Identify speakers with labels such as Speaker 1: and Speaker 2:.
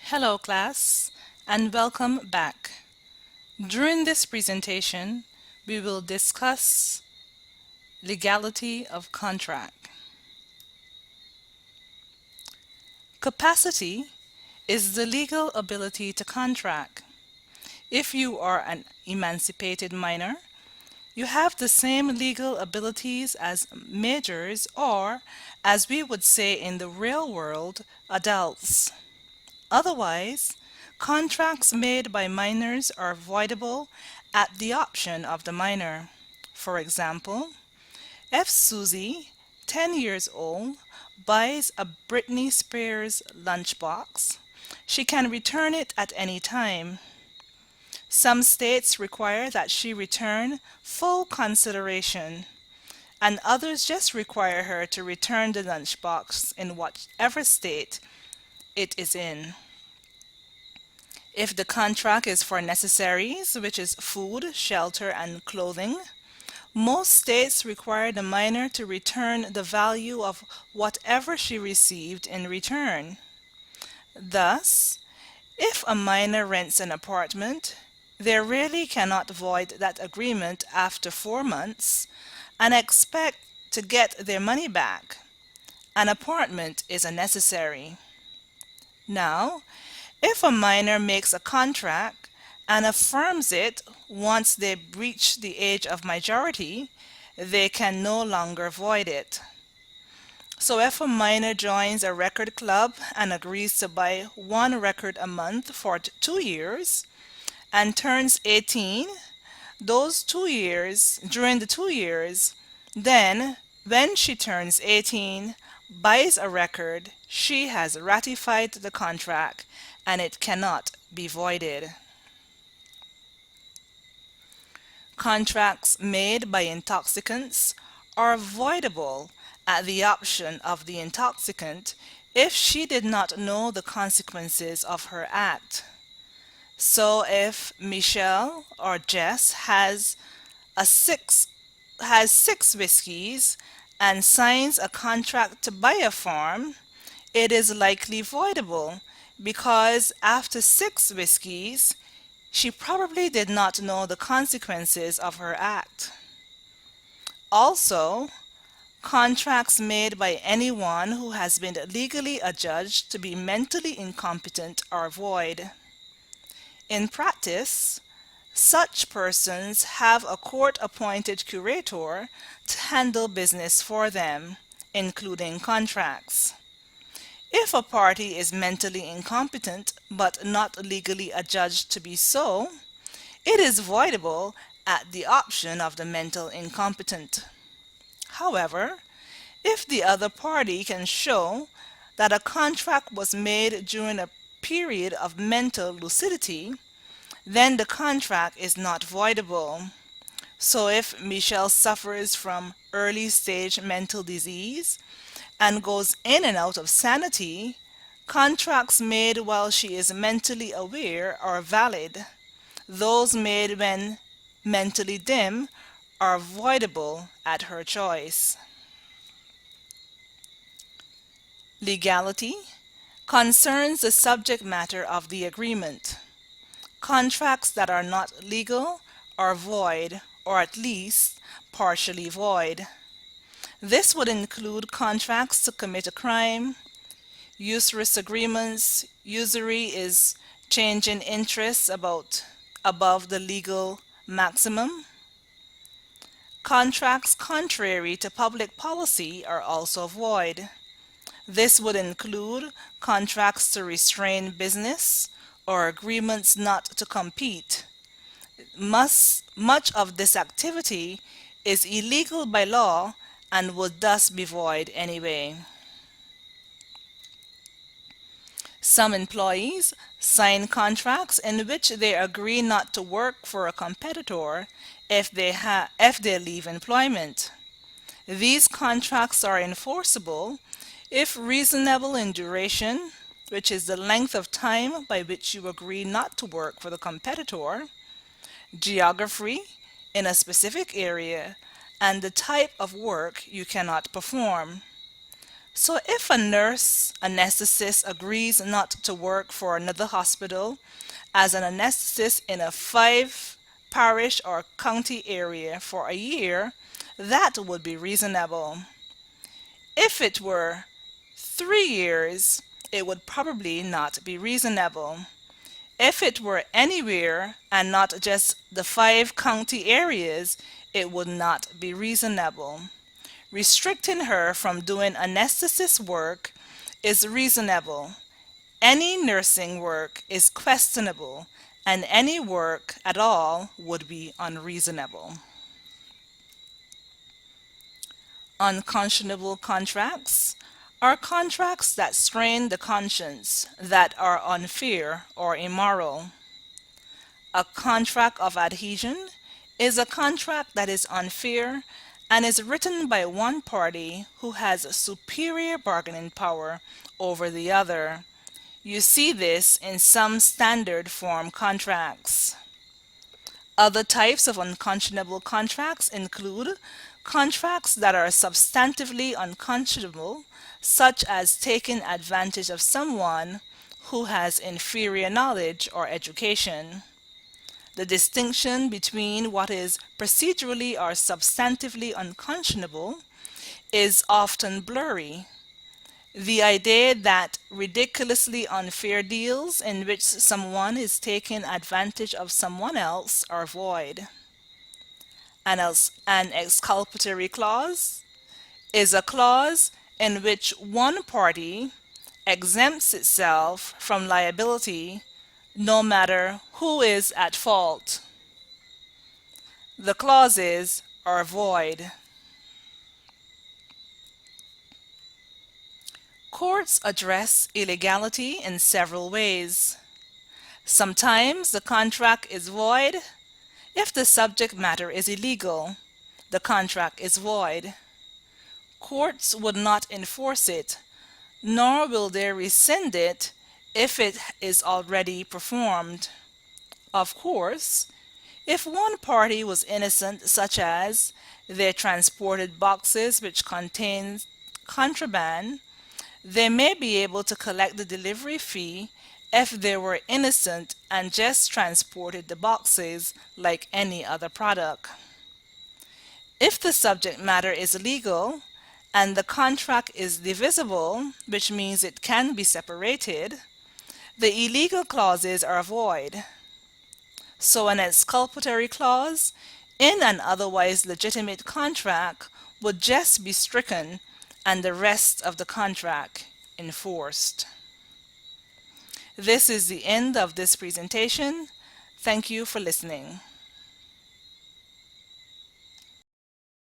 Speaker 1: Hello class and welcome back. During this presentation, we will discuss legality of contract. Capacity is the legal ability to contract. If you are an emancipated minor, you have the same legal abilities as majors or, as we would say in the real world, adults. Otherwise, contracts made by minors are voidable at the option of the minor. For example, if Susie, 10 years old, buys a Britney Spears lunchbox, she can return it at any time. Some states require that she return full consideration, and others just require her to return the lunchbox in whatever state it is in. If the contract is for necessaries, which is food, shelter, and clothing, most states require the minor to return the value of whatever she received in return. Thus, if a minor rents an apartment, they really cannot void that agreement after 4 months and expect to get their money back. An apartment is a necessary. Now, if a minor makes a contract and affirms it once they reach the age of majority, they can no longer void it. So if a minor joins a record club and agrees to buy one record a month for 2 years and turns 18, during the 2 years, then when she turns 18, buys a record, she has ratified the contract and it cannot be voided. Contracts made by intoxicants are voidable at the option of the intoxicant if she did not know the consequences of her act. So if Michelle or Jess a six has 6 whiskeys and signs a contract to buy a farm, it is likely voidable because after 6 whiskeys, she probably did not know the consequences of her act. Also, contracts made by anyone who has been legally adjudged to be mentally incompetent are void. In practice, such persons have a court-appointed curator to handle business for them, including contracts. If a party is mentally incompetent but not legally adjudged to be so, it is voidable at the option of the mental incompetent. However, if the other party can show that a contract was made during a period of mental lucidity, then the contract is not voidable. So if Michelle suffers from early stage mental disease and goes in and out of sanity, contracts made while she is mentally aware are valid. Those made when mentally dim are voidable at her choice. Legality concerns the subject matter of the agreement. Contracts that are not legal are void, or at least partially void. This would include contracts to commit a crime, usurious agreements. Usury is change in interest above the legal maximum. Contracts contrary to public policy are also void. This would include contracts to restrain business or agreements not to compete. Much of this activity is illegal by law and would thus be void anyway. Some employees sign contracts in which they agree not to work for a competitor if they leave employment. These contracts are enforceable if reasonable in duration, which is the length of time by which you agree not to work for the competitor, geography in a specific area, and the type of work you cannot perform. So if a nurse anesthetist agrees not to work for another hospital as an anesthetist in a five parish or county area for a year, that would be reasonable. If it were 3 years, it would probably not be reasonable. If it were anywhere and not just the five county areas, it would not be reasonable. Restricting her from doing anesthetist work is reasonable. Any nursing work is questionable, and any work at all would be unreasonable. Unconscionable contracts are contracts that strain the conscience, that are unfair or immoral. A contract of adhesion is a contract that is unfair and is written by one party who has superior bargaining power over the other. You see this in some standard form contracts. Other types of unconscionable contracts include contracts that are substantively unconscionable, such as taking advantage of someone who has inferior knowledge or education. The distinction between what is procedurally or substantively unconscionable is often blurry. The idea that ridiculously unfair deals in which someone is taking advantage of someone else are void. An exculpatory clause is a clause in which one party exempts itself from liability no matter who is at fault. The clauses are void. Courts address illegality in several ways. Sometimes the contract is void if the subject matter is illegal. The contract is void. Courts would not enforce it, nor will they rescind it if it is already performed. Of course, if one party was innocent, such as they transported boxes which contained contraband, they may be able to collect the delivery fee if they were innocent and just transported the boxes like any other product. If the subject matter is legal and the contract is divisible, which means it can be separated, the illegal clauses are void. So an exculpatory clause in an otherwise legitimate contract would just be stricken and the rest of the contract enforced. This is the end of this presentation. Thank you for listening.